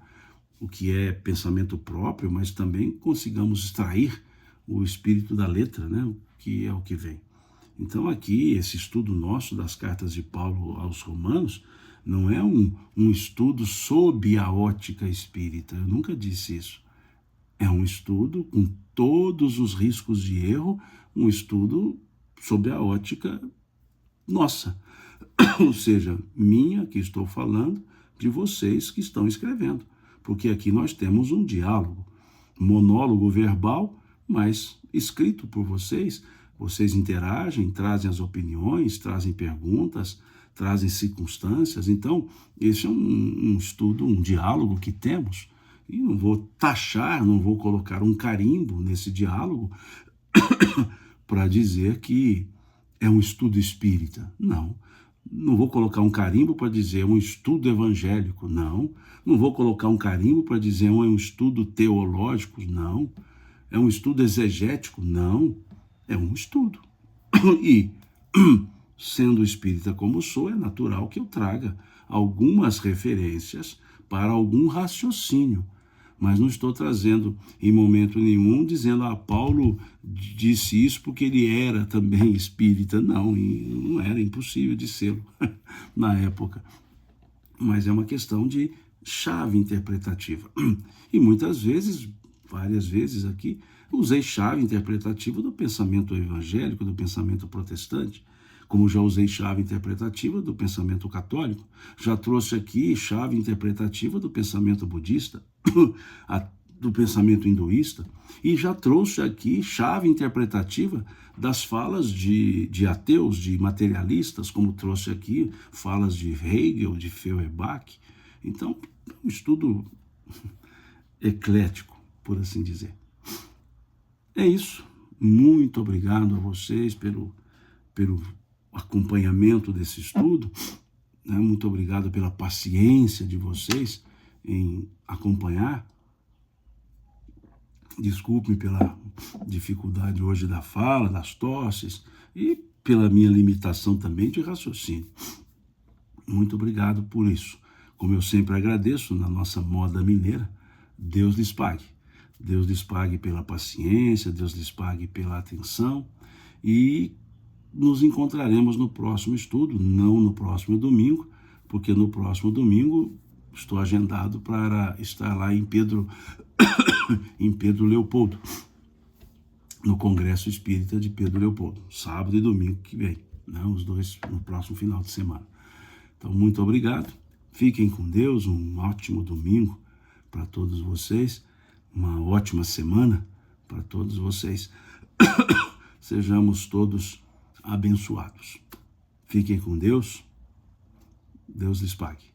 o que é pensamento próprio, mas também consigamos extrair o espírito da letra, né? O que é o que vem. Então aqui, esse estudo nosso das cartas de Paulo aos Romanos, não é um estudo sob a ótica espírita, eu nunca disse isso. É um estudo com todos os riscos de erro, um estudo sob a ótica nossa, ou seja, minha que estou falando, de vocês que estão escrevendo. Porque aqui nós temos um diálogo, monólogo verbal, mas escrito por vocês. Vocês interagem, trazem as opiniões, trazem perguntas, trazem circunstâncias. Então, esse é um estudo, um diálogo que temos. E não vou taxar, não vou colocar um carimbo nesse diálogo para dizer que é um estudo espírita. Não vou colocar um carimbo para dizer é um estudo evangélico, não vou colocar um carimbo para dizer é um estudo teológico, não, é um estudo exegético, não, é um estudo. E, sendo espírita como sou, é natural que eu traga algumas referências para algum raciocínio, mas não estou trazendo em momento nenhum dizendo Paulo disse isso porque ele era também espírita. Não era impossível de ser na época. Mas é uma questão de chave interpretativa. E muitas vezes, várias vezes aqui, usei chave interpretativa do pensamento evangélico, do pensamento protestante, como já usei chave interpretativa do pensamento católico, já trouxe aqui chave interpretativa do pensamento budista, do pensamento hinduísta, e já trouxe aqui chave interpretativa das falas de ateus, de materialistas, como trouxe aqui falas de Hegel, de Feuerbach. Então, é um estudo eclético, por assim dizer. É isso. Muito obrigado a vocês pelo acompanhamento desse estudo, né? Muito obrigado pela paciência de vocês em acompanhar. Desculpe pela dificuldade hoje da fala, das tosses e pela minha limitação também de raciocínio. Muito obrigado por isso. Como eu sempre agradeço na nossa moda mineira, Deus lhes pague. Deus lhes pague pela paciência, Deus lhes pague pela atenção e nos encontraremos no próximo estudo, não no próximo domingo, porque no próximo domingo estou agendado para estar lá em Pedro Leopoldo, no Congresso Espírita de Pedro Leopoldo, sábado e domingo que vem, né? Os dois no próximo final de semana. Então, muito obrigado, Fiquem com Deus, um ótimo domingo para todos vocês, uma ótima semana para todos vocês. Sejamos todos abençoados. Fiquem com Deus. Deus lhes pague.